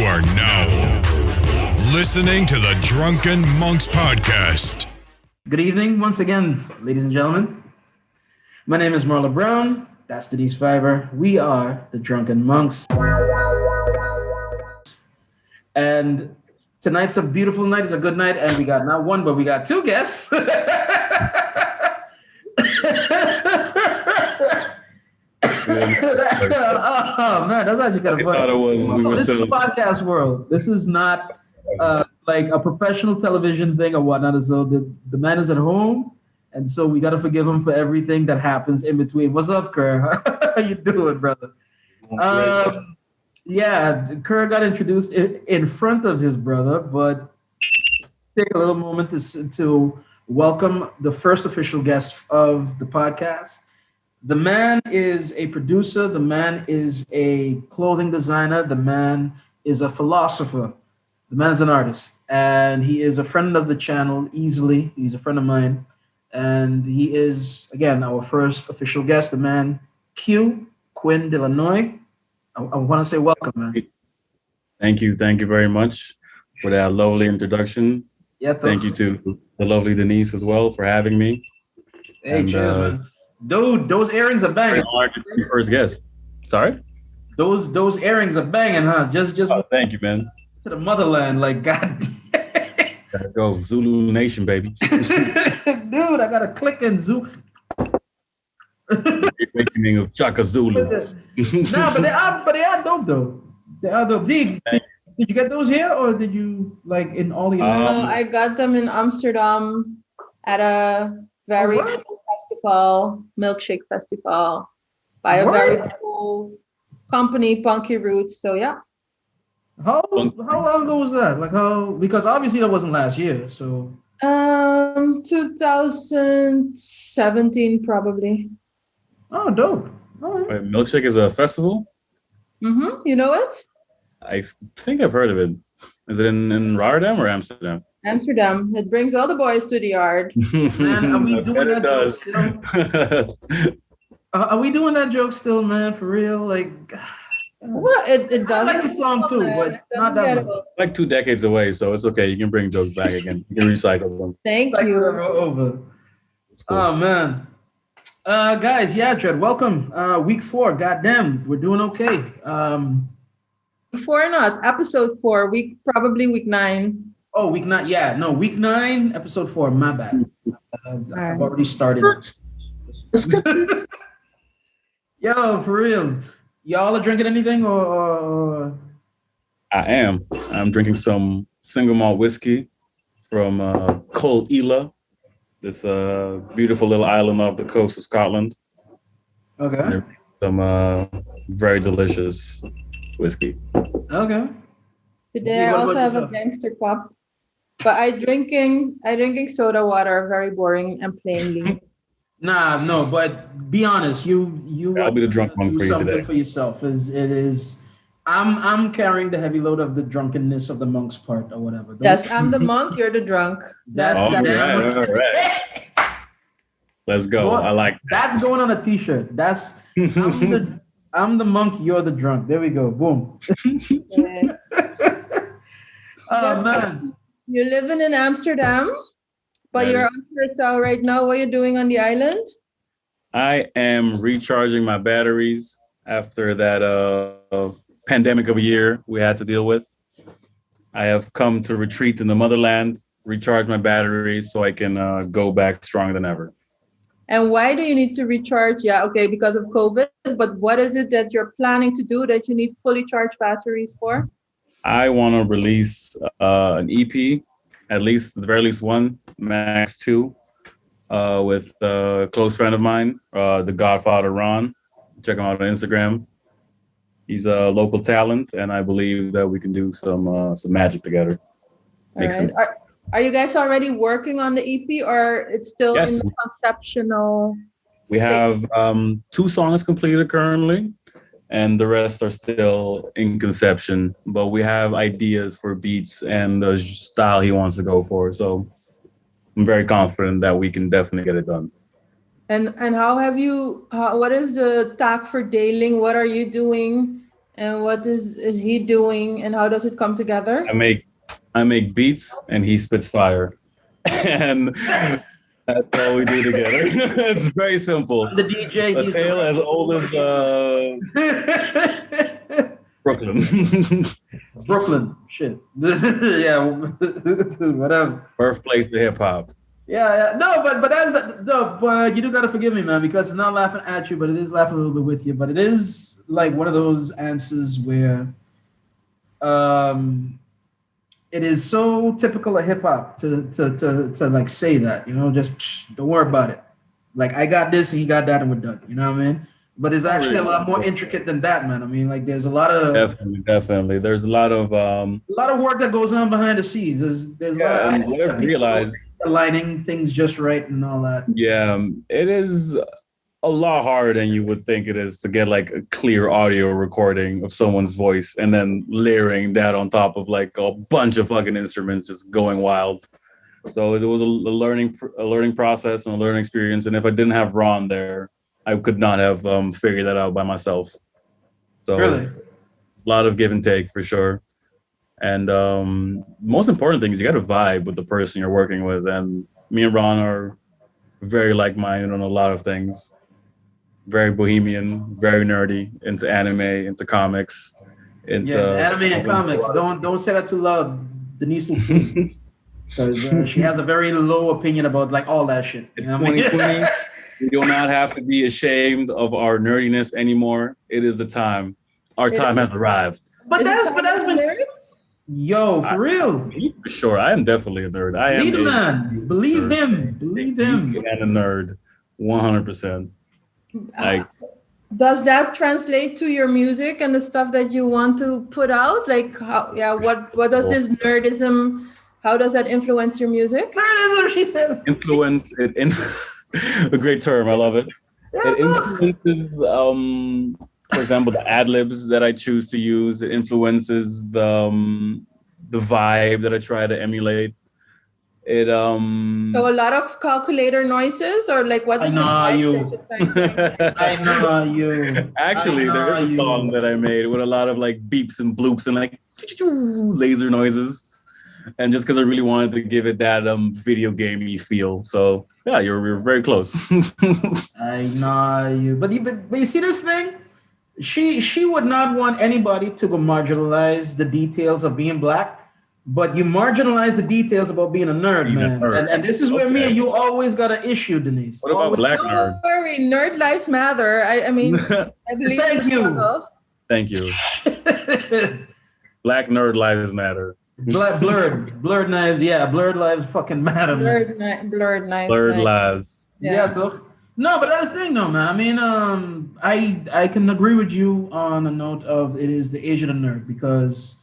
are now listening to the Drunken Monks podcast. Good evening once again, ladies and gentlemen. My name is Marlo Brown. That's Denise Fiver. We are the Drunken Monks. And tonight's a beautiful night. It's a good night. And we got not one, but we got two guests. Oh man, that's actually kind of funny. This is the podcast world. This is not like a professional television thing or whatnot. So the man is at home, and so we got to forgive him for everything that happens in between. What's up, Kerr? How you doing, brother? Yeah, Kerr got introduced in front of his brother, but take a little moment to welcome the first official guest of the podcast. The man is a producer. The man is a clothing designer. The man is a philosopher. The man is an artist. And he is a friend of the channel easily. He's a friend of mine. And he is, again, our first official guest, the man, Quinn De Lanooi. I want to say welcome, man. Thank you. Thank you very much for that lovely introduction. Yeah, thank you to the lovely Denise as well for having me. Hey, cheers, man. Dude, those earrings are banging. First guest. Sorry? Those earrings are banging, huh? Just thank you, man. To the motherland, like God. Gotta go. Zulu Nation, baby. Dude, I gotta click and Zulu. Awakening of Chaka Zulu. No, but they are dope though. They are dope. Did you get those here or did you like in all the I got them in Amsterdam at a very festival, milkshake festival, by a very cool company, Punky Roots. So yeah. How long ago was that? Because obviously that wasn't last year. So 2017 probably. Oh, dope. All right. Wait, milkshake is a festival? Mm-hmm. You know it? I think I've heard of it. Is it in Rotterdam or Amsterdam? Amsterdam. It brings all the boys to the yard. Man, are we doing that joke still? Are we doing that joke still, man? For real? Like, well, it does. I like the song too, but not that much. Like 2 decades away, so it's okay. You can bring jokes back again. You can recycle them. Thank you. Over. Cool. Oh man, guys, yeah, Tread, welcome. Week 4. Goddamn, we're doing okay. Before not episode 4. Probably week 9. Oh, week 9. Yeah, no, week 9, episode 4. My bad. I've already started. Yo, for real. Y'all are drinking anything or? I'm drinking some single malt whiskey from Col Ila, this beautiful little island off the coast of Scotland. Okay. Some very delicious whiskey. Okay. Today I also have a gangster cup, but I drinking soda water, very boring and plainly. No, but be honest. You I'll be the drunk monk for you something today. For yourself. I'm carrying the heavy load of the drunkenness of the monk's part or whatever. Yes, I'm the monk. You're the drunk. All right. Let's go. I like that. That's going on a t-shirt. That's I'm the monk. You're the drunk. There we go. Boom. Oh man. You're living in Amsterdam, but you're on Curacao right now. What are you doing on the island? I am recharging my batteries after that pandemic of a year we had to deal with. I have come to retreat in the motherland, recharge my batteries so I can go back stronger than ever. And why do you need to recharge? Yeah, okay, because of COVID. But what is it that you're planning to do that you need fully charged batteries for? I want to release an EP, at the very least one, max 2, with a close friend of mine, the Godfather Ron. Check him out on Instagram. He's a local talent, and I believe that we can do some magic together. All right. Are you guys already working on the EP, or it's still in the conceptual? We have 2 songs completed currently, and the rest are still in conception. But we have ideas for beats and the style he wants to go for. So I'm very confident that we can definitely get it done. And what is the tack for Daling? What are you doing And what is he doing, and how does it come together? I make beats and he spits fire. And that's all we do together. It's very simple. The DJ. A tale as old as Brooklyn. Brooklyn. Shit. Yeah. Whatever. Birthplace of hip hop. Yeah. No, but you do gotta forgive me, man, because it's not laughing at you, but it is laughing a little bit with you. But it is like one of those answers where, it is so typical of hip hop to like say that, just don't worry about it. Like, I got this and he got that and we're done. You know what I mean? But it's actually a lot more intricate than that, man. I mean, like, there's a lot of definitely. There's a lot of work that goes on behind the scenes. There's a lot of what I've realized, aligning things just right and all that. Yeah, it is a lot harder than you would think it is to get like a clear audio recording of someone's voice and then layering that on top of like a bunch of fucking instruments just going wild. So it was a learning process and a learning experience. And if I didn't have Ron there, I could not have figured that out by myself. So really, it's a lot of give and take for sure. And most important thing is you got to vibe with the person you're working with. And me and Ron are very like-minded on a lot of things. Very bohemian, very nerdy, into anime, into comics, into anime and comics. Don't say that too loud. Denise will because she has a very low opinion about like all that shit. It's 2020. We do not have to be ashamed of our nerdiness anymore. It is the time. Our time has arrived. But that's been nerds. Yo, for real. For sure, I am definitely a nerd. I am. Man, believe him. Believe him. And a nerd, 100%. Like, does that translate to your music and the stuff that you want to put out? Like, what does this nerdism? How does that influence your music? Nerdism, she says. Influence it. A great term. I love it. It influences, for example, the ad libs that I choose to use. It influences the vibe that I try to emulate. It So a lot of calculator noises, or like what is I know you. Actually, there is a song that I made with a lot of like beeps and bloops and like laser noises, and just because I really wanted to give it that video gamey feel. So yeah, you're very close. I know you, but you see this thing. She would not want anybody to go marginalize the details of being black. But you marginalize the details about being a nerd, man. And this is where me and you always got an issue, Denise. What about black nerd? Don't worry, nerd lives matter. I mean, I believe Thank you. Thank you. Black nerd lives matter. Blurred knives, yeah. Blurred lives fucking matter, man. Blurred knives. Blurred lives. Yeah, toch? No, but that's the thing, though, man. I mean, I can agree with you on a note of it is the age of the nerd, because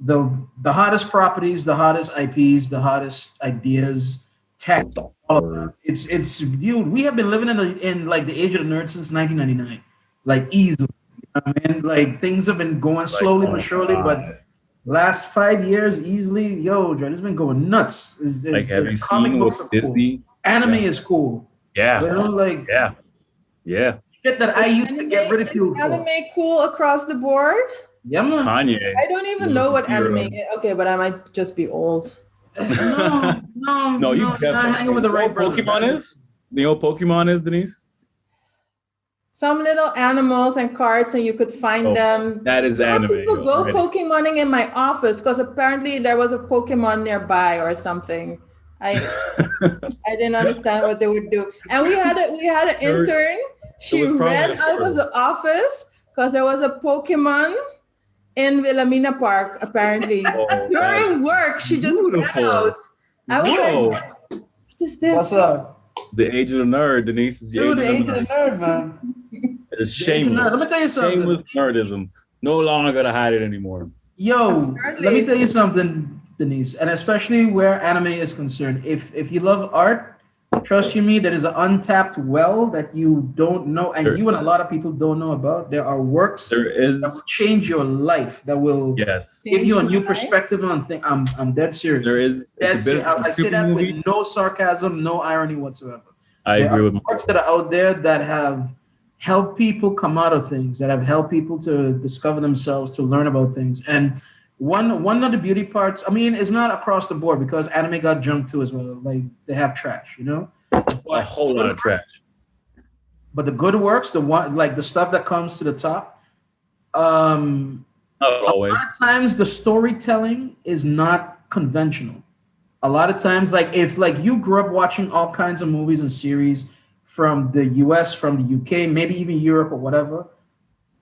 the hottest properties, the hottest IPs, the hottest ideas, tech, all of that. It's dude. We have been living in like the age of the nerd since 1999, like easily. I mean, like things have been going slowly but surely, but last 5 years easily, yo, it's been going nuts. Have you seen what Disney? Cool. Anime is cool. Yeah. You know, like yeah. Shit that I used to get ridiculed for. Anime cool across the board. Yeah, man. Kanye. I don't even know what anime is. Okay, but I might just be old. No, you definitely hanging with the right Pokemon is? You know what Pokemon is, Denise? Some little animals and cards, and you could find them. That is anime. People go Pokemoning in my office because apparently there was a Pokemon nearby or something. I didn't understand what they would do. And we had an intern. She ran out of the office because there was a Pokemon in Wilhelmina Park, apparently. During work, she just ran out. I was like, what is this? What's up? The age of the nerd, Denise. Is the age of the nerd, man. It's shameless. Let me tell you something. Shameless nerdism. No longer gonna hide it anymore. Yo, let me tell you something, Denise, and especially where anime is concerned. If you love art, trust you me, there is an untapped well that you don't know, and you and a lot of people don't know about. There are works that will change your life, that will give you a new perspective on things. I'm dead serious. There is. I say that with no sarcasm, no irony whatsoever. I agree with works that are out there that have helped people come out of things, that have helped people to discover themselves, to learn about things. And one of the beauty parts, I mean, it's not across the board because anime got junked too as well. Like they have trash, you know? A whole lot of trash. But the good works, the one like the stuff that comes to the top, um, Not always. a lot of times the storytelling is not conventional. A lot of times, like if like you grew up watching all kinds of movies and series from the US, from the UK, maybe even Europe or whatever,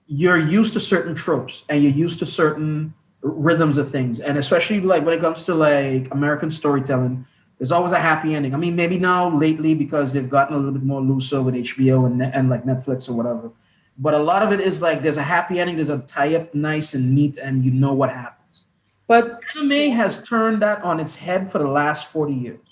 you're used to certain tropes and you're used to certain rhythms of things. And especially like when it comes to like American storytelling, there's always a happy ending. I mean, maybe now lately because they've gotten a little bit more looser with HBO and like Netflix or whatever. But a lot of it is like there's a happy ending, there's a tie-up nice and neat, and you know what happens. But Anime has turned that on its head for the last 40 years.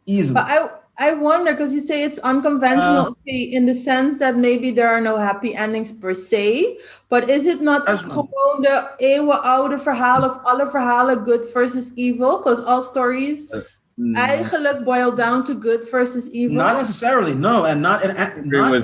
Easily. But I wonder because you say it's unconventional in the sense that maybe there are no happy endings per se. But is it not gewoon de eeuwenoude verhaal of alle verhalen good versus evil? Because all stories eigenlijk boil down to good versus evil. Not necessarily, no, and not in Denise,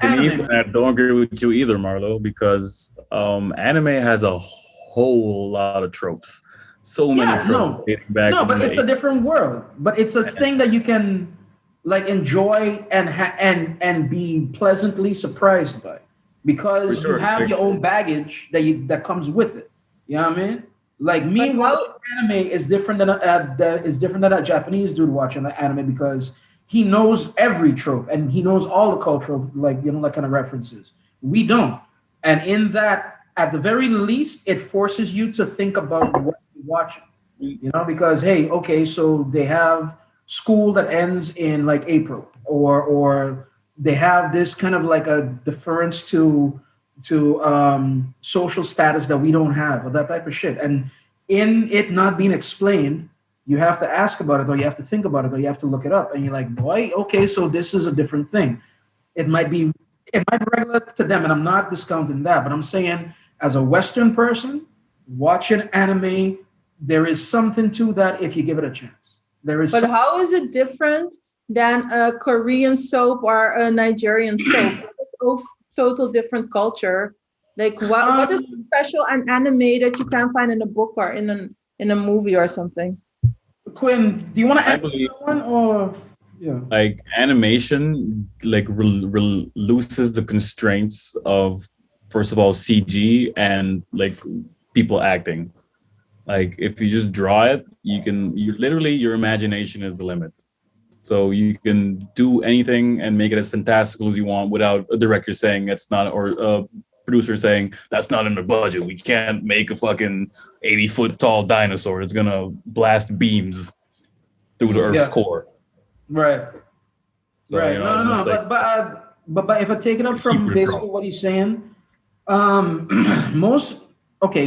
anime. and I don't agree with you either, Marlo, because anime has a whole lot of tropes. So many tropes dating back. No, but it's a different world. But it's a thing that you can like enjoy and be pleasantly surprised by, because you have your own baggage that comes with it. You know what I mean? Like me watching anime is different than a Japanese dude watching the anime, because he knows every trope and he knows all the cultural like kind of references. We don't, and in that, at the very least, it forces you to think about what you're watching. You know, because hey, okay, so they have school that ends in like April, or they have this kind of like a deference to social status that we don't have, or that type of shit. And in it not being explained, you have to ask about it, or you have to think about it, or you have to look it up. And you're like, boy, okay, so this is a different thing. It might be regular to them, and I'm not discounting that, but I'm saying as a Western person watching anime, there is something to that if you give it a chance. There is. But how is it different than a Korean soap or a Nigerian soap? It's all total different culture. Like what is special and anime that you can't find in a book or in a movie or something? Quinn, do you want to add that one, or like animation like looses the constraints of, first of all, CG and like people acting. Like if you just draw it, you literally, your imagination is the limit. So you can do anything and make it as fantastical as you want without a director saying it's not, or a producer saying that's not in the budget. We can't make a fucking 80-foot tall dinosaur. It's gonna blast beams through the Earth's core. Right. So, right. You know, No. like, but if I take it up from basically what he's saying,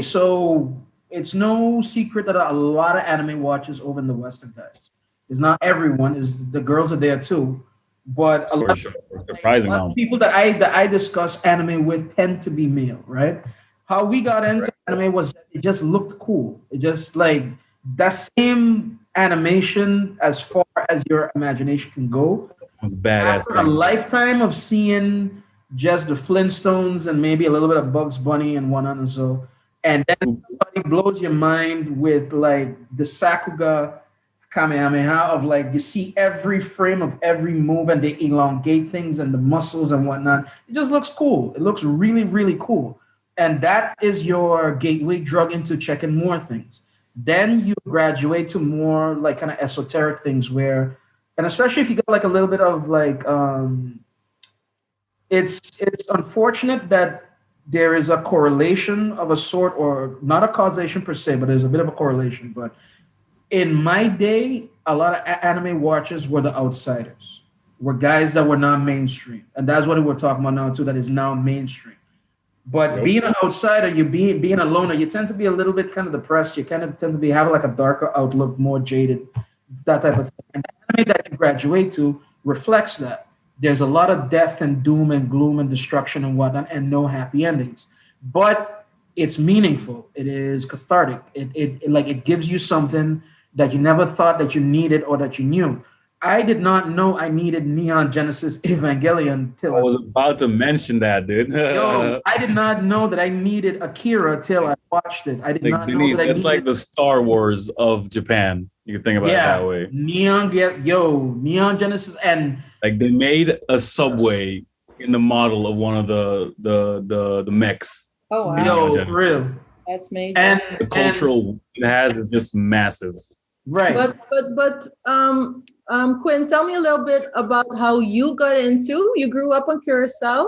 so it's no secret that a lot of anime watches over in the West, guys. It's not everyone. The girls are there too, but a lot of people that I discuss anime with tend to be male, right? How we got into anime was it just looked cool. It just like that same animation as far as your imagination can go. It was badass. After a lifetime of seeing just the Flintstones and maybe a little bit of Bugs Bunny and whatnot and so, and then somebody blows your mind with like the Sakuga Kamehameha of like you see every frame of every move and they elongate things and the muscles and whatnot. It just looks cool. It looks really, really cool. And that is your gateway drug into checking more things. Then you graduate to more like kind of esoteric things where, and especially if you got like a little bit of like, it's unfortunate that there is a correlation of a sort, or not a causation per se, but there's a bit of a correlation. But in my day, a lot of anime watchers were the outsiders, were guys that were not mainstream. And that's what we're talking about now too, that is now mainstream. But being an outsider, you being a loner, you tend to be a little bit kind of depressed. You kind of tend to be having like a darker outlook, more jaded, that type of thing. And the anime that you graduate to reflects that. There's a lot of death and doom and gloom and destruction and whatnot, and no happy endings. But it's meaningful. It is cathartic. It gives you something that you never thought that you needed or that you knew. I did not know I needed Neon Genesis Evangelion till I was about to mention that, dude. Yo, I did not know that I needed Akira till I watched it. I did Like not know Denise, that I it's like needed. the Star Wars of Japan. You can think about it that way. Neon Genesis, and Like they made a subway in the model of one of the mechs. Oh wow, Neon yo, Genesis. for real. that's major. And The cultural it has is just massive. right. But Quinn, tell me a little bit about how you got into. You grew up on Curacao.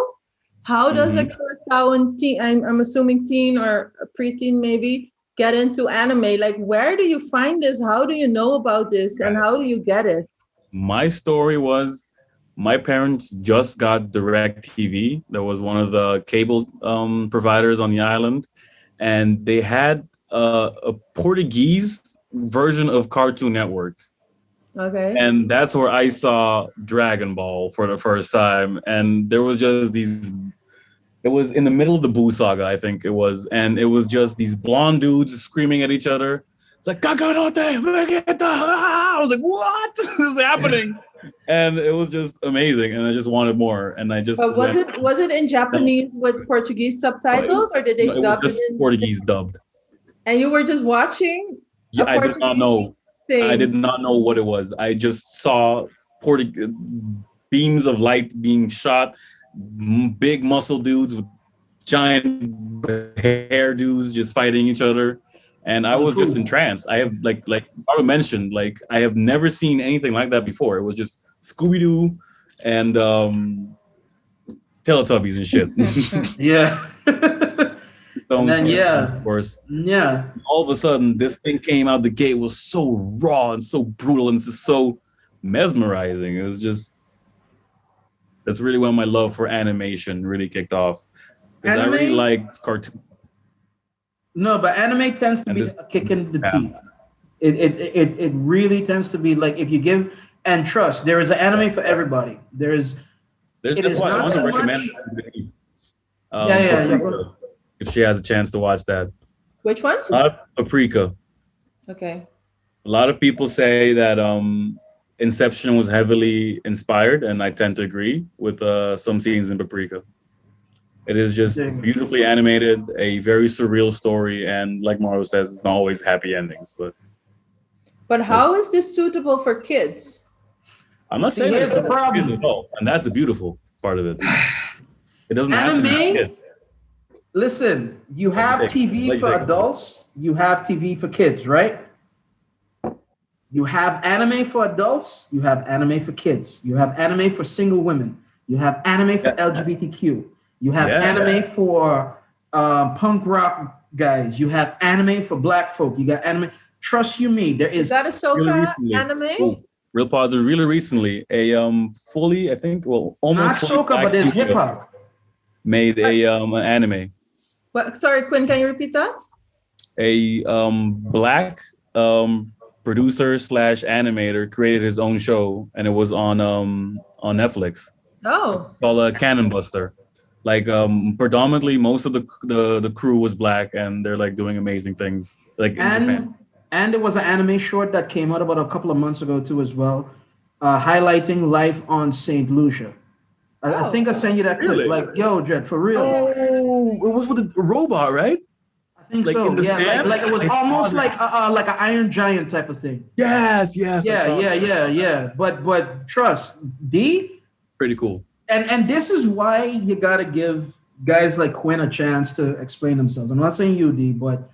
How does a Curaçaoan teen, I'm assuming teen or a preteen maybe, get into anime? Like, where do you find this? How do you know about this? And how do you get it? My story was my parents just got DirecTV. That was one of the cable providers on the island, and they had a Portuguese version of Cartoon Network. Okay. And that's where I saw Dragon Ball for the first time. And there was just these, it was in the middle of the Boo saga, I think it was. And it was just these blonde dudes screaming at each other. It's like, Kakarote, Vegeta. I was like, what is happening? And it was just amazing. And I just wanted more. And I just. But was it in Japanese with Portuguese subtitles, or did they it dub was just it in? Portuguese dubbed. And you were just watching? Yeah, I did not know. Thing. I did not know what it was. I just saw beams of light being shot, big muscle dudes with giant hair dudes just fighting each other, and I was just entranced. I have like Marlo mentioned, like I have never seen anything like that before. It was just Scooby Doo and Teletubbies and shit. Yeah. And then of course. Yeah. All of a sudden, this thing came out the gate was so raw and so brutal and just so mesmerizing. It was just that's really when my love for animation really kicked off. Because I really liked cartoons. No, but anime tends to be a kick in the teeth. It really tends to be like if you give and trust. There is an anime for everybody. There's that's why I want to recommend. If she has a chance to watch that. Which one? Paprika. Okay. A lot of people say that Inception was heavily inspired, and I tend to agree with some scenes in Paprika. It is just beautifully animated, a very surreal story, and like Marlo says, it's not always happy endings. But how is this suitable for kids? I'm not saying here's the problem, at all, and that's the beautiful part of it. It doesn't have to be a kid. Listen, you have TV for adults, you have TV for kids, right? You have anime for adults, you have anime for kids, you have anime for single women, you have anime for LGBTQ, you have anime for punk rock guys, you have anime for black folk, you got anime. Trust you me, there is that Ahsoka anime? Real positive, really recently, a fully, I think, well, almost not Ahsoka, but there's hip hop. Made an anime. What? Sorry, Quinn, can you repeat that? A black producer / animator created his own show, and it was on Netflix. Oh. Called Cannon Buster. Like predominantly, most of the crew was black, and they're like doing amazing things. Like in Japan. And there was an anime short that came out about a couple of months ago too, as well, highlighting life on Saint Lucia. I think I sent you that clip. Really? Like, yo, Jet, for real. Oh, it was with a robot, right? I think like so. Yeah, like it was almost like an Iron Giant type of thing. Yes. Yeah. But trust, D. Pretty cool. And this is why you gotta give guys like Quinn a chance to explain themselves. I'm not saying you, D, but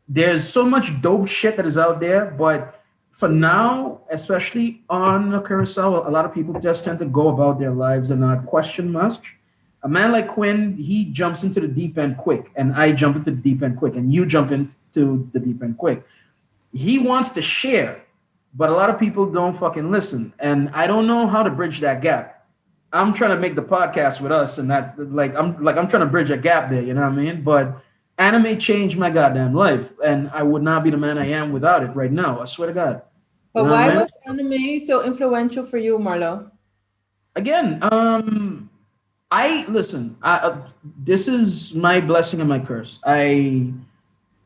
there's so much dope shit that is out there, but for now, especially on Curacao, a lot of people just tend to go about their lives and not question much. A man like Quinn, he jumps into the deep end quick, and I jump into the deep end quick, and you jump into the deep end quick. He wants to share, but a lot of people don't fucking listen, and I don't know how to bridge that gap. I'm trying to make the podcast with us, and that I'm trying to bridge a gap there. You know what I mean? But anime changed my goddamn life, and I would not be the man I am without it right now. I swear to God. But why was anime so influential for you, Marlo? Again, this is my blessing and my curse. I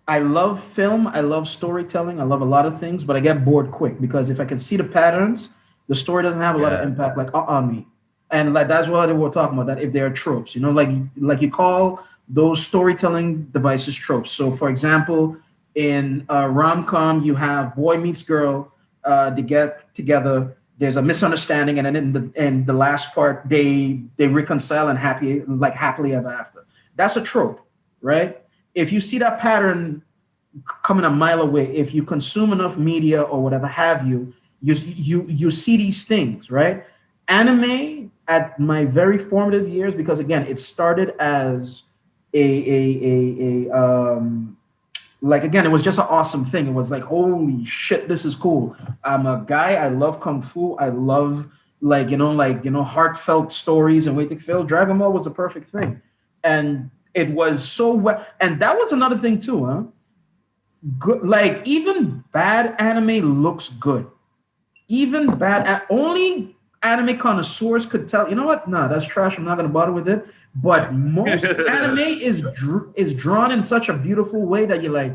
love film. I love storytelling. I love a lot of things, but I get bored quick because if I can see the patterns The story doesn't have a lot of impact like on me. And like that's what we're talking about. That if they are tropes, like you call those storytelling devices tropes. So, for example, in a rom-com, you have boy meets girl, they get together. There's a misunderstanding, and then in the last part, they reconcile and happily ever after. That's a trope, right? If you see that pattern coming a mile away, if you consume enough media or whatever have you, you see these things, right? Anime at my very formative years, because again, it started as like again, it was just an awesome thing. It was like, holy shit, this is cool. I'm a guy. I love kung fu. I love heartfelt stories and way to feel. Dragon Ball was the perfect thing, and it was so well. And that was another thing too, huh? Good, like even bad anime looks good. Even only anime connoisseurs could tell. You know what? No, that's trash. I'm not gonna bother with it. But most anime is drawn in such a beautiful way that you like.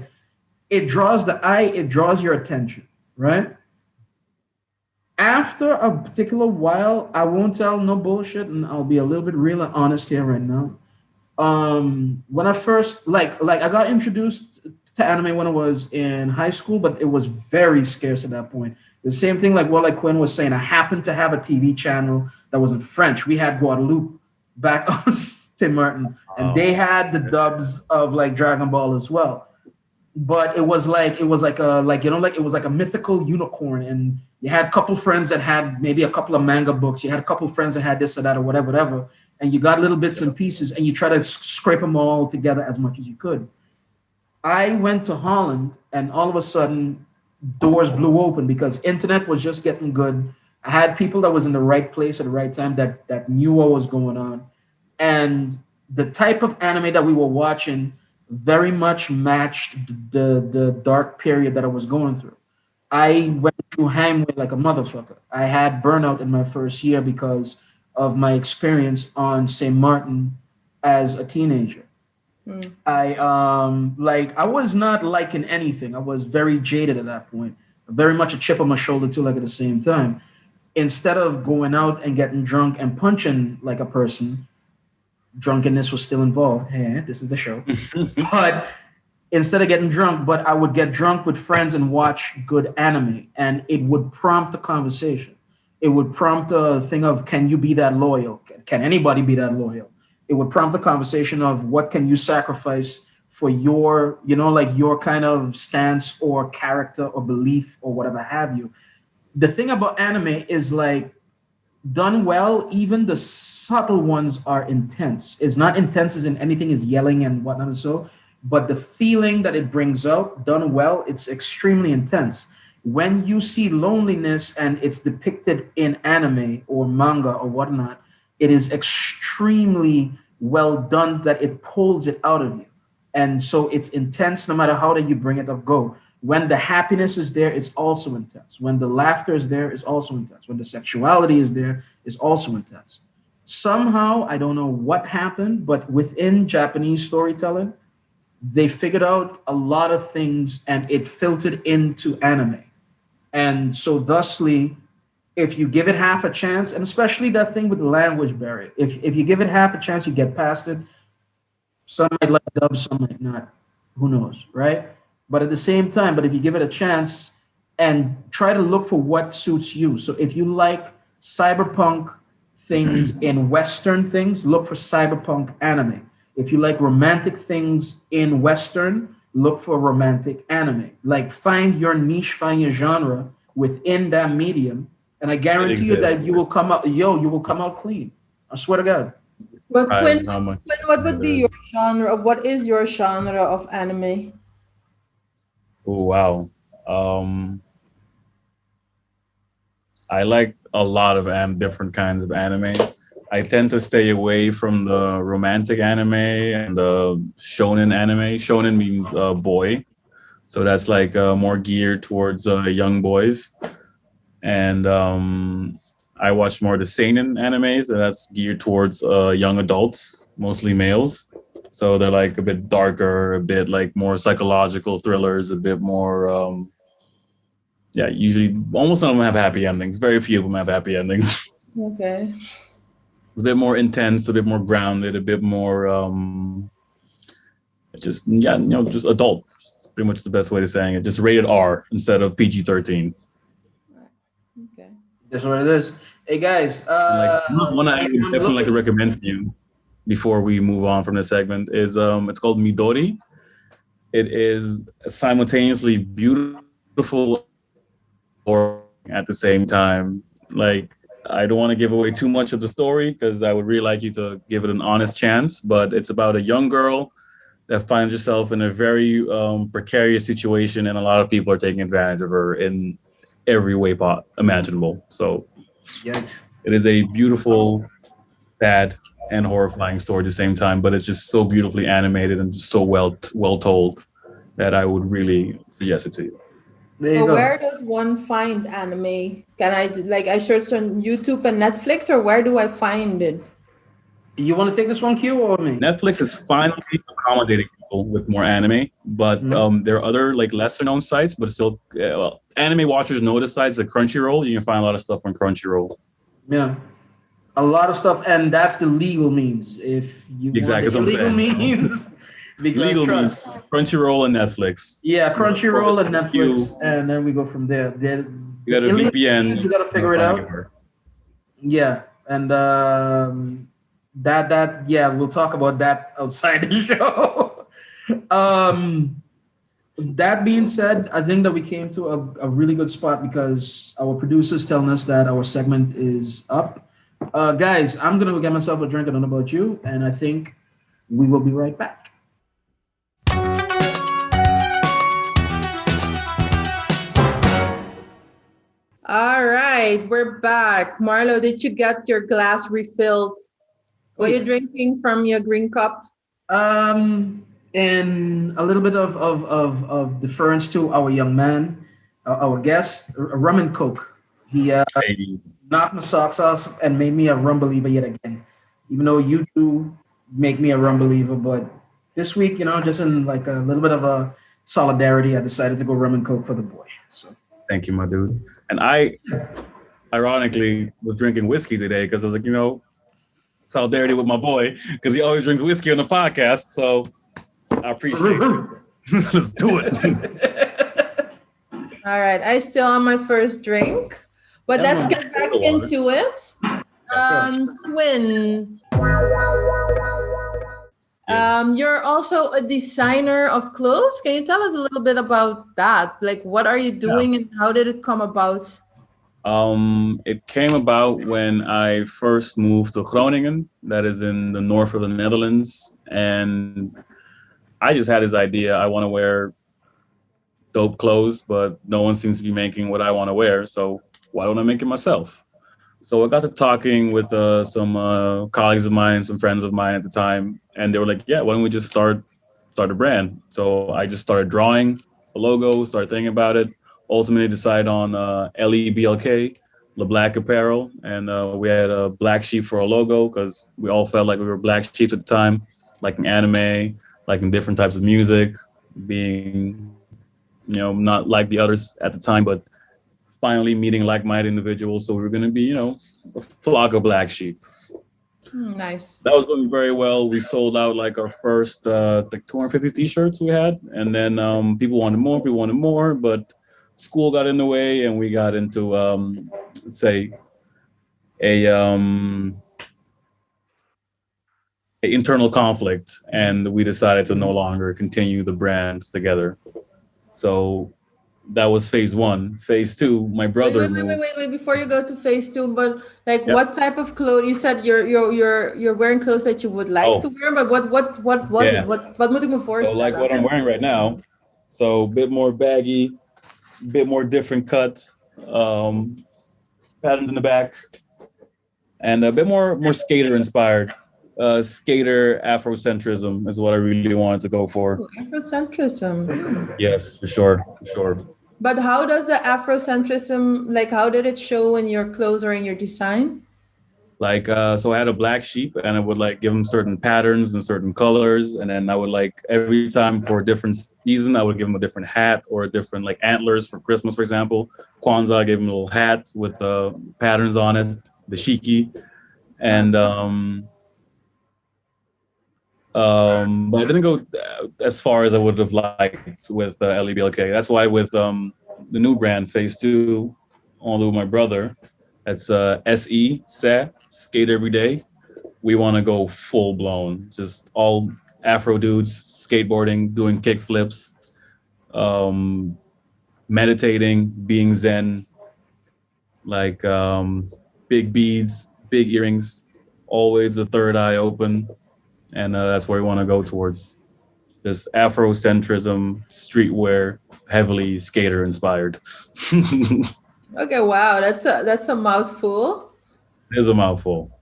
It draws the eye. It draws your attention, right? After a particular while, I won't tell no bullshit, and I'll be a little bit real and honest here right now. When I first like I got introduced to anime when I was in high school, but it was very scarce at that point. The same thing like Quinn was saying. I happened to have a TV channel that was in French. We had Guadeloupe back on Tim Martin, and they had the dubs of like Dragon Ball as well. But it was like a mythical unicorn, and you had a couple friends that had maybe a couple of manga books. You had a couple of friends that had this or that or whatever, and you got little bits and pieces, and you try to scrape them all together as much as you could. I went to Holland, and all of a sudden, doors blew open because internet was just getting good. I had people that was in the right place at the right time that knew what was going on. And the type of anime that we were watching very much matched the dark period that I was going through. I went through Heimweh like a motherfucker. I had burnout in my first year because of my experience on St. Martin as a teenager. I was not liking anything. I was very jaded at that point. Very much a chip on my shoulder too, like at the same time. Instead of going out and getting drunk and punching like a person, drunkenness was still involved. Hey, this is the show. But instead of getting drunk, but I would get drunk with friends and watch good anime, and it would prompt a conversation. It would prompt a thing of, can you be that loyal? Can anybody be that loyal? It would prompt a conversation of what can you sacrifice for your, your kind of stance or character or belief or whatever have you. The thing about anime is like done well, even the subtle ones are intense. It's not intense as in anything is yelling and whatnot and so, but the feeling that it brings out done well, it's extremely intense. When you see loneliness and it's depicted in anime or manga or whatnot, it is extremely well done that it pulls it out of you. And so it's intense no matter how that you bring it up go. When the happiness is there, it's also intense. When the laughter is there, it's also intense. When the sexuality is there, it's also intense. Somehow, I don't know what happened, but within Japanese storytelling, they figured out a lot of things and it filtered into anime. And so thusly, if you give it half a chance, and especially that thing with the language barrier, if you give it half a chance, you get past it. Some might like dub, some might not. Who knows, right? But at the same time, but if you give it a chance and try to look for what suits you. So if you like cyberpunk things in Western things, look for cyberpunk anime. If you like romantic things in Western, look for romantic anime. Like find your niche, find your genre within that medium. And I guarantee you that you will come out clean. I swear to God. But Quinn, what would be your genre of what is your genre of anime? Oh, wow. I like a lot of different kinds of anime. I tend to stay away from the romantic anime and the shonen anime. Shonen means boy. So that's like more geared towards young boys. And I watch more the seinen animes, and that's geared towards young adults, mostly males. So they're like a bit darker, a bit like more psychological thrillers, a bit more, yeah, usually almost none of them have happy endings. Very few of them have happy endings. Okay. It's a bit more intense, a bit more grounded, a bit more just adult. It's pretty much the best way to saying it. Just rated R instead of PG-13. Okay. That's what it is. Hey guys, One I would definitely like to recommend to you before we move on from this segment is it's called Midori. It is simultaneously beautiful or at the same time. Like, I don't want to give away too much of the story because I would really like you to give it an honest chance. But it's about a young girl that finds herself in a very precarious situation, and a lot of people are taking advantage of her in every way imaginable. So yikes. it is a beautiful, sad, and horrifying story at the same time, but it's just so beautifully animated and just so well told that I would really suggest it to you. There you So go. where does one find anime? Can I search on YouTube and Netflix, or where do I find it? You want to take this one, Q, or me? Netflix is finally accommodating people with more anime, but there are other like lesser known sites, but still, anime watchers know the sites like Crunchyroll. You can find a lot of stuff on Crunchyroll. Yeah. A lot of stuff, and that's the legal means. If you Exactly, want the that's what I'm legal saying. means, because Legal trust. means Crunchyroll and Netflix. Yeah, Crunchyroll and Netflix, You- and then we go from there. You got a illegal VPN. means, you got to figure it out. Yeah, and we'll talk about that outside the show. That being said, I think that we came to a really good spot because our producer's telling us that our segment is up. Guys, I'm gonna go get myself a drink. I don't know about you, and I think we will be right back. All right, we're back. Marlo, did you get your glass refilled? Were you drinking from your green cup? And a little bit of deference to our young man, our guest, rum and coke. He knocked my socks off and made me a rum believer yet again. Even though you do make me a rum believer, but this week, just in like a little bit of a solidarity, I decided to go rum and coke for the boy. So thank you, my dude. And I, ironically, was drinking whiskey today because I was like, solidarity with my boy because he always drinks whiskey on the podcast. So I appreciate it. Let's do it. All right, I still on my first drink, but let's get back into it. Quinn, you're also a designer of clothes. Can you tell us a little bit about that? Like, what are you doing and how did it come about? It came about when I first moved to Groningen, that is in the north of the Netherlands, and I just had this idea. I want to wear dope clothes, but no one seems to be making what I want to wear, so why don't I make it myself? So I got to talking with some colleagues of mine, some friends of mine at the time, and they were like, yeah, why don't we just start a brand? So I just started drawing a logo, started thinking about it, ultimately decided on LEBLK, the Black Apparel, and we had a black sheep for a logo because we all felt like we were black sheep at the time, like in anime, like in different types of music, being, not like the others at the time, but finally meeting like-minded individuals. So we were going to be, a flock of black sheep. Nice. That was going very well. We sold out like our first 250 t-shirts we had. And then people wanted more, but school got in the way and we got into, a internal conflict, and we decided to no longer continue the brands together. So that was phase one. Phase two, my brother. Wait! Before you go to phase two, but what type of clothes? You said you're wearing clothes that you would like to wear, but what was it? What moet ik me voorstellen? So like what I'm wearing right now. So a bit more baggy, bit more different cut, patterns in the back, and a bit more skater inspired. Skater Afrocentrism is what I really wanted to go for. Afrocentrism. Yes, for sure. But how does the Afrocentrism, how did it show in your clothes or in your design? Like, so I had a black sheep, and I would like give him certain patterns and certain colors, and then I would like every time for a different season, I would give him a different hat or a different like antlers for Christmas, for example. Kwanzaa, I gave him a little hat with patterns on it, the shiki, and but I didn't go as far as I would have liked with LEBLK. That's why with the new brand Phase Two, only with my brother, that's SE Skate Every Day. We want to go full blown, just all Afro dudes skateboarding, doing kick flips, meditating, being Zen, like big beads, big earrings, always the third eye open, and that's where we want to go towards. Just Afrocentrism, streetwear, heavily skater inspired. Okay, wow, that's a mouthful. It is a mouthful.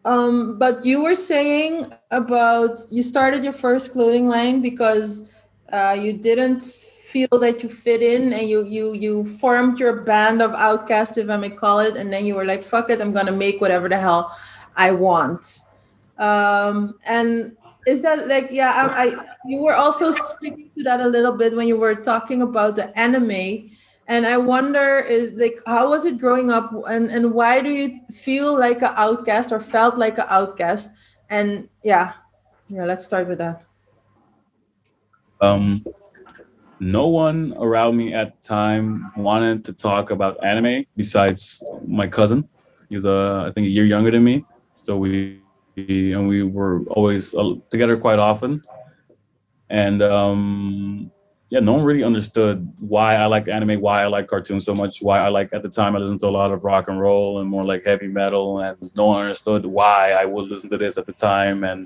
But you were saying about you started your first clothing line because you didn't feel that you fit in, and you formed your band of outcasts, if I may call it, and then you were like, "Fuck it, I'm gonna make whatever the hell I want." And is that like, yeah, you were also speaking to that a little bit when you were talking about the anime. And I wonder, is like, how was it growing up, and why do you feel like an outcast or felt like an outcast? And yeah, let's start with that. No one around me at the time wanted to talk about anime besides my cousin. He's I think a year younger than me, so we were always together quite often, and yeah, no one really understood why I liked anime, why I like cartoons so much, why I like, at the time I listened to a lot of rock and roll and more like heavy metal, and no one understood why I would listen to this at the time. And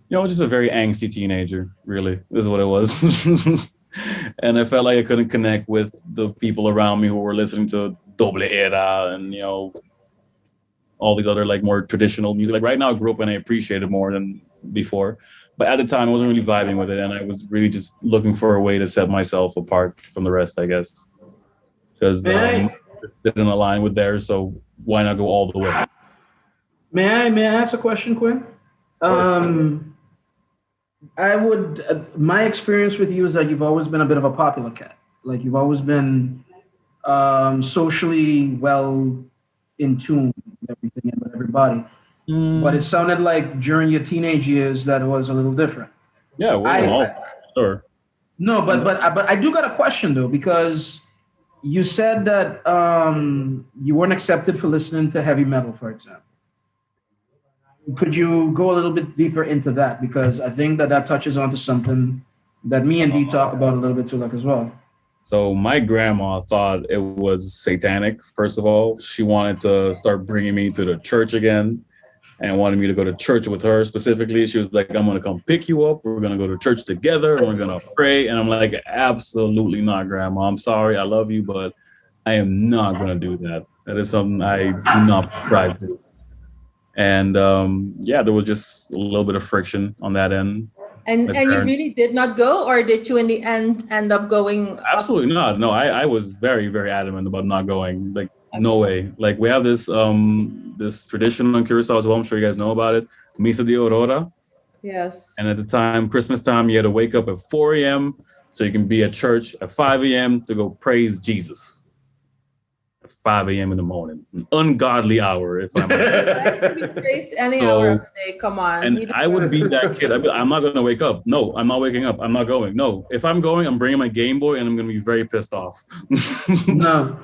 just a very angsty teenager, really. This is what it was. And I felt like I couldn't connect with the people around me who were listening to Doble Era and all these other like more traditional music. Like right now I grew up and I appreciate it more than before. But at the time, I wasn't really vibing with it, and I was really just looking for a way to set myself apart from the rest, I guess, because it didn't align with theirs. So why not go all the way? May I ask a question, Quinn? I would. My experience with you is that you've always been a bit of a popular cat. Like you've always been socially well in tune with everything and with everybody. But it sounded like during your teenage years that it was a little different. Yeah, sure. No, but I do got a question though, because you said that you weren't accepted for listening to heavy metal, for example. Could you go a little bit deeper into that? Because I think that touches onto something that me and Dee talk about a little bit too, like as well. So my grandma thought it was satanic. First of all, she wanted to start bringing me to the church again, and wanted me to go to church with her specifically. She was like, I'm going to come pick you up. We're going to go to church together. And we're going to pray. And I'm like, absolutely not, Grandma. I'm sorry. I love you, but I am not going to do that. That is something I do not subscribe to. And there was just a little bit of friction on that end. And you really did not go, or did you in the end up going? Absolutely not. No, I was very, very adamant about not going. Like, no way. Like, we have this this tradition on Curacao as well. I'm sure you guys know about it. Misa de Aurora. Yes. And at the time, Christmas time, you had to wake up at 4 a.m. so you can be at church at 5 a.m. to go praise Jesus. At 5 a.m. in the morning. An ungodly hour, if I'm That's to be praised any hour of the day. Come on. And I would be that kid. I'm not going to wake up. No, I'm not waking up. I'm not going. No. If I'm going, I'm bringing my Game Boy, and I'm going to be very pissed off. No.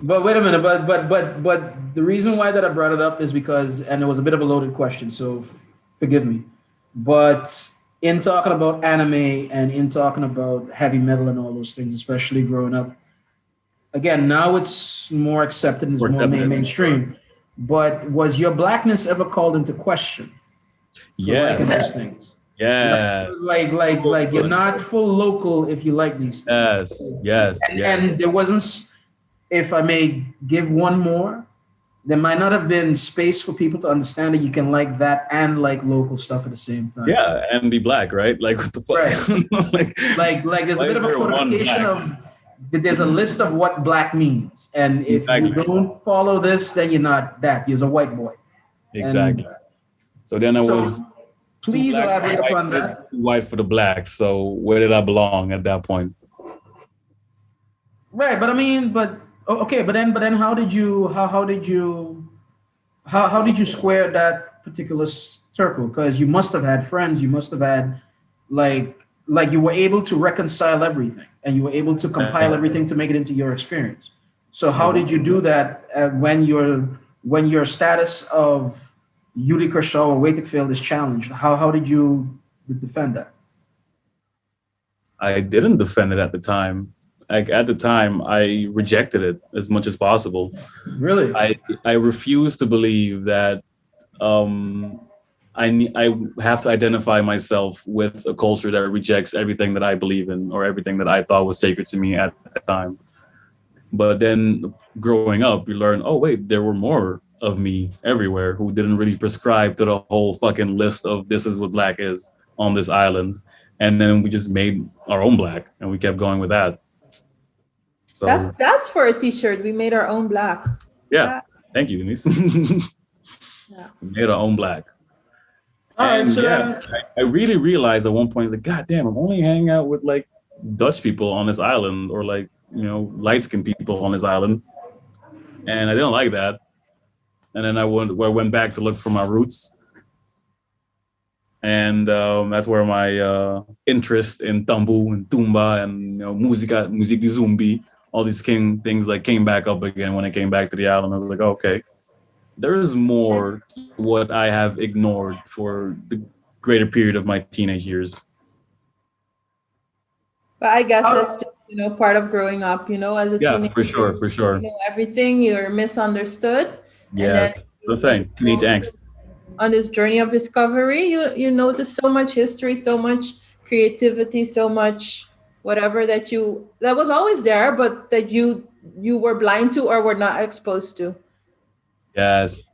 But wait a minute, but the reason why that I brought it up is because, and it was a bit of a loaded question, so forgive me. But in talking about anime and in talking about heavy metal and all those things, especially growing up, again, now it's more accepted and it's more mainstream. But was your blackness ever called into question? Yes. Liking those things? Yeah. Like you're not full local if you like these things. Yes. And there wasn't. If I may give one more, there might not have been space for people to understand that you can like that and like local stuff at the same time. Yeah, and be black, right? Like, what the fuck? Right. like there's a bit of a codification of, there's a list of what black means. And if you don't follow this, then you're not that. You're a white boy. exactly. So then I So was too please black for elaborate the white upon kids, that. too white for the blacks. So where did I belong at that point? Right, but I mean, but okay, but then how did you square that particular circle? Because you must have had friends, you must have had like you were able to reconcile everything, and you were able to compile everything to make it into your experience. So how did you do that when your status of Utica Shaw or Wakefield is challenged? How did you defend that? I didn't defend it at the time. Like at the time, I rejected it as much as possible. Really? I refuse to believe that um, I have to identify myself with a culture that rejects everything that I believe in or everything that I thought was sacred to me at the time. But then growing up, you learn, oh wait, there were more of me everywhere who didn't really prescribe to the whole fucking list of this is what black is on this island. And then we just made our own black and we kept going with that. That's So that's for a t-shirt. We made our own black. yeah, Yeah. thank you, Denise. Yeah. We made our own black. All right, And so yeah, then I really realized at one point, it's like, God damn, I'm only hanging out with like Dutch people on this island or like, light skinned people on this island. And I didn't like that. And then I went back to look for my roots. And that's where my interest in tambu and tumba and music de zumbi, all these things like came back up again when I came back to the island. I was like, okay, there is more to what I have ignored for the greater period of my teenage years. But I guess how, that's just, part of growing up, as a Yeah, for teenager, sure, for sure. everything, you're misunderstood. And then Yes, the same teenage angst. on this journey of discovery, you notice so much history, so much creativity, so much whatever that was always there, but that you were blind to or were not exposed to. Yes.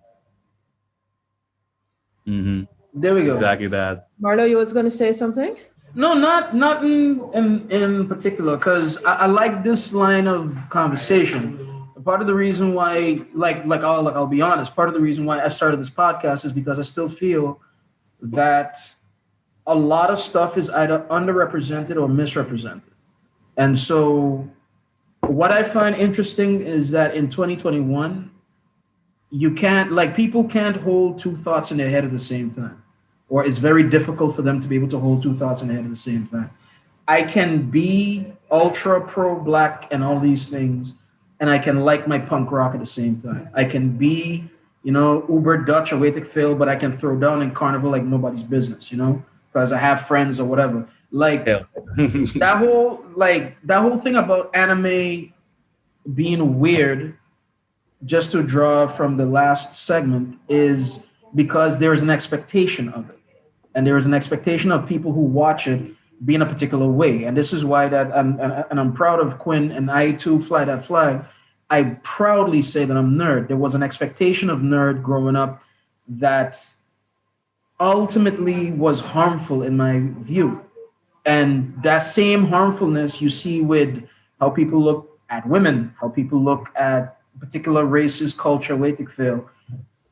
there we go. Exactly that. Marlo, you was going to say something? No, not in particular, because I like this line of conversation. Part of the reason why, I'll be honest. Part of the reason why I started this podcast is because I still feel that a lot of stuff is either underrepresented or misrepresented, and so what I find interesting is that in 2021, people can't hold two thoughts in their head at the same time, or it's very difficult for them to be able to hold two thoughts in their head at the same time. I can be ultra pro black and all these things, and I can like my punk rock at the same time. I can be, uber Dutch or Waitik Phil, but I can throw down in carnival like nobody's business, because I have friends or whatever. Like Yeah. that whole thing about anime being weird, just to draw from the last segment, is because there is an expectation of it, and there is an expectation of people who watch it being a particular way. And this is why I'm proud of Quinn, and I too fly that flag. I proudly say that I'm nerd. There was an expectation of nerd growing up that ultimately was harmful in my view. And that same harmfulness you see with how people look at women, how people look at particular races, culture, Waitik Phil.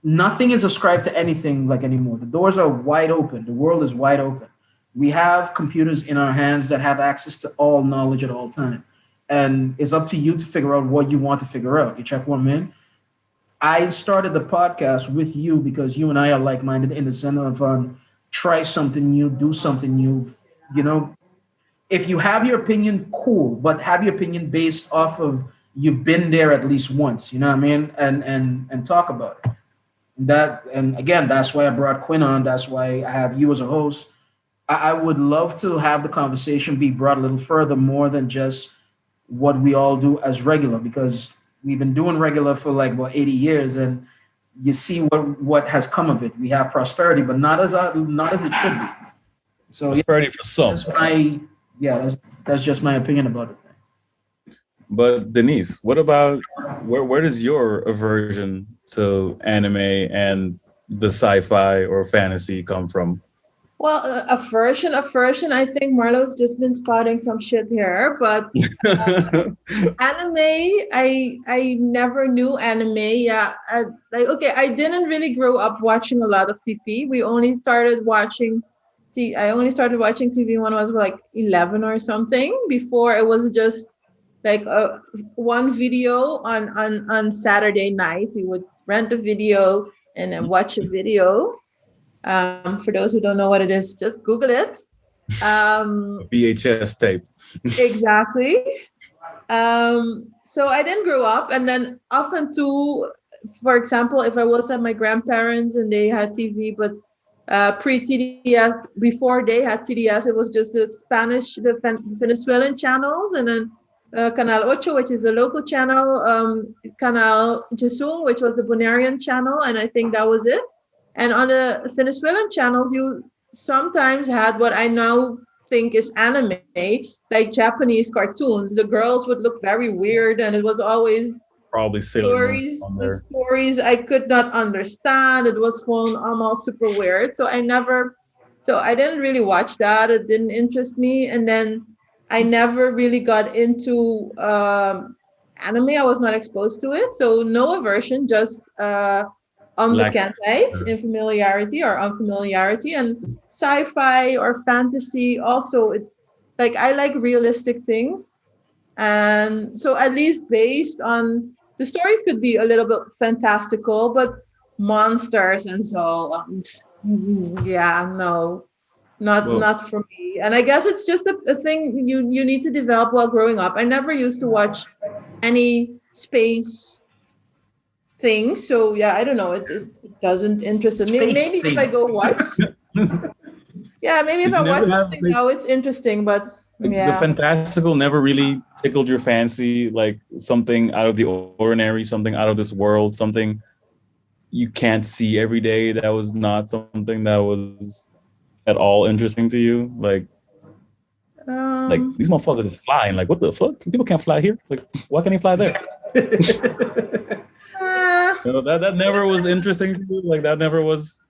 Nothing is ascribed to anything like anymore. The doors are wide open. The world is wide open. We have computers in our hands that have access to all knowledge at all time. And it's up to you to figure out what you want to figure out. You check one man. I started the podcast with you because you and I are like-minded in the sense of try something new, do something new. If you have your opinion, cool, but have your opinion based off of you've been there at least once, you know what I mean? And talk about it. And again, that's why I brought Quinn on. That's why I have you as a host. I would love to have the conversation be brought a little further, more than just what we all do as regular, because we've been doing regular for like about 80 years, and you see what has come of it. We have prosperity, but not as it should be. So Prosperity for some. that's just my opinion about it. But Denise, what about where does your aversion to anime and the sci-fi or fantasy come from? Well, aversion. I think Marlo's just been spouting some shit here, but anime, I never knew anime. Yeah, I didn't really grow up watching a lot of TV. We only started watching. I only started watching TV when I was like 11 or something. Before it was just like one video on Saturday night. We would rent a video and then watch a video. For those who don't know what it is, just Google it. VHS tape. Exactly. So I didn't grow up, and then often too, for example, if I was at my grandparents and they had TV, but pre-TDS, before they had TDS, it was just the Spanish, the Venezuelan channels, and then Canal Ocho, which is a local channel, Canal Jesung, which was the Bonairean channel, and I think that was it. And on the Venezuelan channels, you sometimes had what I now think is anime, like Japanese cartoons. The girls would look very weird, and it was always probably stories. The stories I could not understand. It was almost super weird. So I didn't really watch that. It didn't interest me. And then I never really got into anime. I was not exposed to it. So no aversion, just onbekendheid, infamiliarity or unfamiliarity. And sci-fi or fantasy also, it's like I like realistic things. And so at least based on the stories could be a little bit fantastical, but monsters and so not for me. And I guess it's just a thing you need to develop while growing up. I never used to watch any space things, so yeah, I don't know. It doesn't interest me. Maybe if I go watch, maybe if I watch something now, it's interesting, but. The fantastical never really tickled your fancy, like something out of the ordinary, something out of this world, something you can't see every day. That was not something that was at all interesting to you. Like these motherfuckers is flying. Like, what the fuck? People can't fly here. Like, why can't they fly there? That never was interesting to you. Like, that never was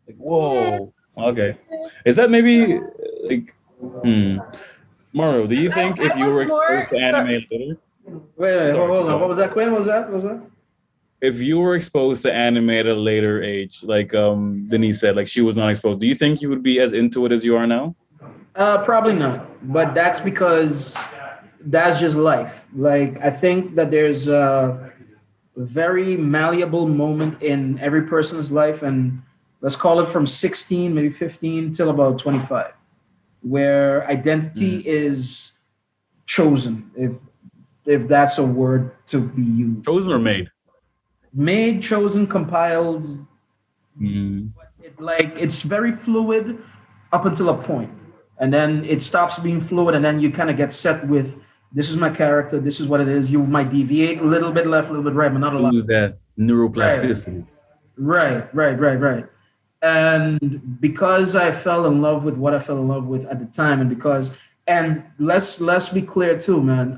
like, whoa. Okay. Is that maybe like Marlo, do you think if you were exposed to anime later? Wait, hold on. What was that, Quinn? What was that? If you were exposed to anime at a later age, like Denise said, like she was not exposed, do you think you would be as into it as you are now? Probably not. But that's because that's just life. Like, I think that there's a very malleable moment in every person's life, and let's call it from 16, maybe 15 till about 25. Where identity is chosen, if that's a word to be used. Chosen or made? Made, chosen, compiled. It's very fluid up until a point, and then it stops being fluid, and then you kind of get set with, this is my character, this is what it is. You might deviate a little bit left, a little bit right, but not a lot. Use that neuroplasticity. Right. And because I fell in love with what I fell in love with at the time, and let's be clear too, man.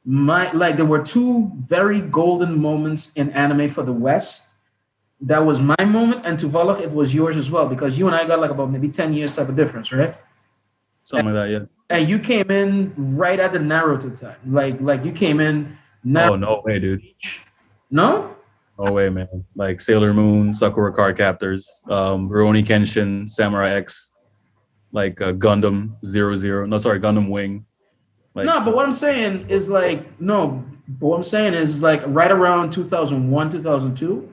There were two very golden moments in anime for the West. That was my moment, and to Wallach, it was yours as well, because you and I got like about maybe 10 years type of difference, right? Something like that, yeah. And you came in right at the Naruto time. Like you came in now. Oh, no way, dude. No? No way, man. Like Sailor Moon, Sakura Card Captors, Rurouni Kenshin, Samurai X, like Gundam 00. No, sorry, Gundam Wing. Like, but what I'm saying is right around 2001, 2002,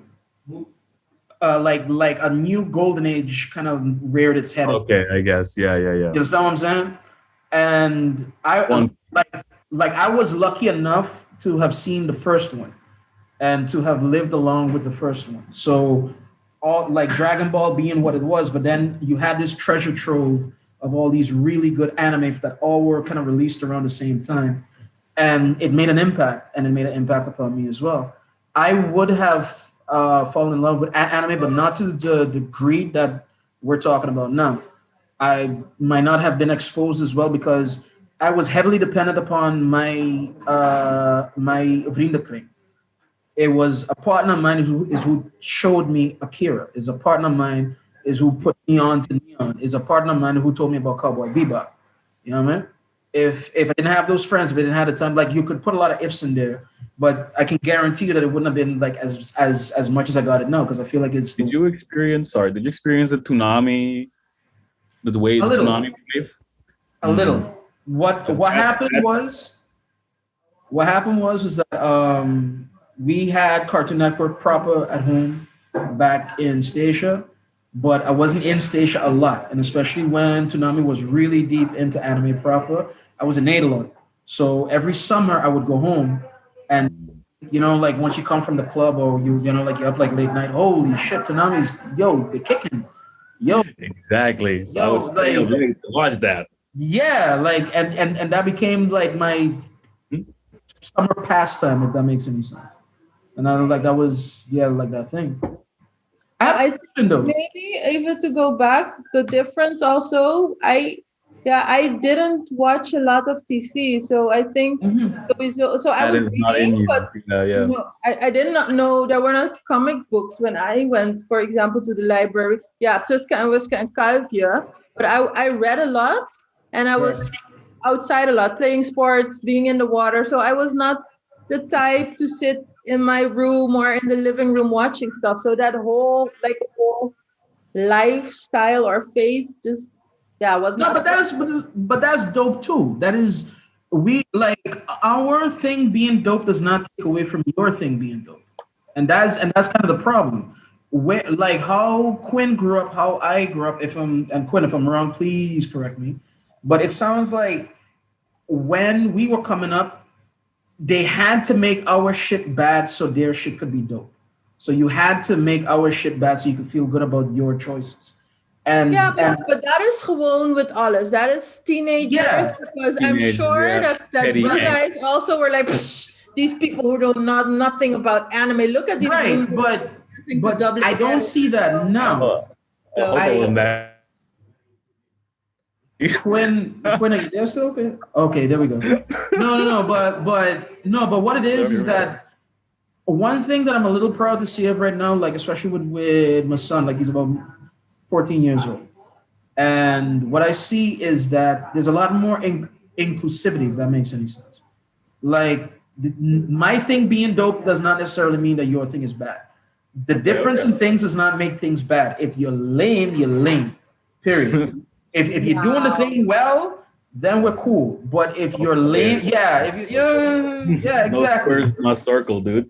like a new golden age kind of reared its head. Okay, I guess. Yeah. You understand what I'm saying? And I was lucky enough to have seen the first one and to have lived along with the first one. So all like Dragon Ball being what it was, but then you had this treasure trove of all these really good animes that all were kind of released around the same time. And it made an impact, and it made an impact upon me as well. I would have fallen in love with anime, but not to the degree that we're talking about now. I might not have been exposed as well because I was heavily dependent upon my vriendenkring. It was a partner of mine who showed me Akira. Is a partner of mine is who put me on to Neon, is a partner of mine who told me about Cowboy Bebop. You know what I mean? If I didn't have those friends, if I didn't have the time, like you could put a lot of ifs in there, but I can guarantee you that it wouldn't have been like as much as I got it now, because I feel like it's Did you experience the tsunami, the wave, a the little, tsunami wave? a little. What happened was is that we had Cartoon Network proper at home back in Stacia, but I wasn't in Stacia a lot, and especially when Toonami was really deep into anime proper, I was in Nederland. So every summer I would go home, and like once you come from the club or like you're up like late night, holy shit, Toonami's they're kicking, yo, Exactly. So I yo, would stay like late to watch that. yeah, like and that became like my summer pastime, if that makes any sense. And I like that was like that thing. I have a question though. Maybe even to go back, the difference also, I didn't watch a lot of TV, so I think so I That was is not in reading, you. but Yeah. I did not know there were not comic books when I went, for example, to the library. Yeah, Suska and Wiska and Kuifje, but I read a lot, and I was outside a lot, playing sports, being in the water, so I was not the type to sit in my room or in the living room watching stuff. So that whole lifestyle or phase just was No, not. but that's dope too. That is we like our thing being dope does not take away from your thing being dope. And that's kind of the problem. Where like how Quinn grew up, how I grew up, Quinn, if I'm wrong, please correct me. But it sounds like when we were coming up, they had to make our shit bad so their shit could be dope. So you had to make our shit bad so you could feel good about your choices. And But that is gewoon with alles. That is teenagers, because I'm sure that you guys also were like, these people who don't know nothing about anime. Look at these right, but I don't see that now. Quinn, are you there still? Okay, there we go. No, but what it is that one thing that I'm a little proud to see of right now, like especially with my son, like he's about 14 years old, and what I see is that there's a lot more inclusivity, if that makes any sense. Like my thing being dope does not necessarily mean that your thing is bad. The difference in things does not make things bad. If you're lame, you're lame. Period. If you're doing the thing well, then we're cool. But if you're lame, exactly. No my circle, dude.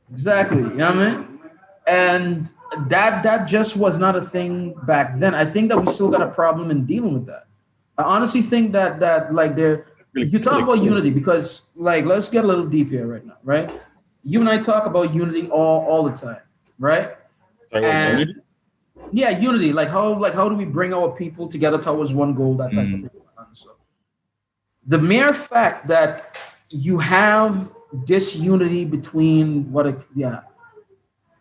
Exactly. You know what I mean? And that just was not a thing back then. I think that we still got a problem in dealing with that. I honestly think that like you talk about unity because like let's get a little deep here right now, right? You and I talk about unity all the time, right? Sorry, yeah, unity. Like how do we bring our people together towards one goal? That type of thing. So, the mere fact that you have disunity between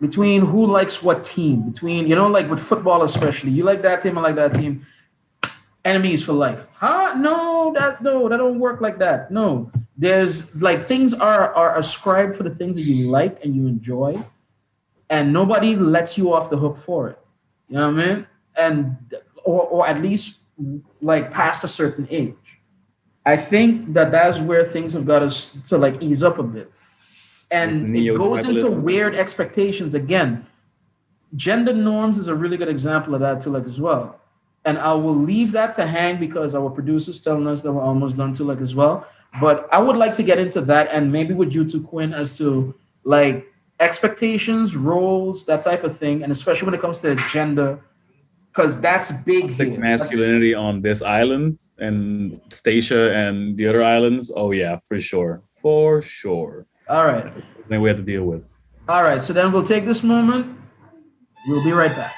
between who likes what team, between like with football especially, you like that team, I like that team. Enemies for life. Huh? No, that don't work like that. No, there's like things are ascribed for the things that you like and you enjoy, and nobody lets you off the hook for it. You know what I mean? And or at least like past a certain age. I think that's where things have got us to like ease up a bit. And it goes into weird expectations again. Gender norms is a really good example of that too, like as well. And I will leave that to hang because our producer's telling us that we're almost done too, like as well. But I would like to get into that and maybe with you too, Quinn, as to like expectations, roles, that type of thing, and especially when it comes to gender, because that's big here. Masculinity on this island and Stacia and the other islands. Oh yeah, for sure. All right. Then we have to deal with. All right, so then we'll take this moment. We'll be right back.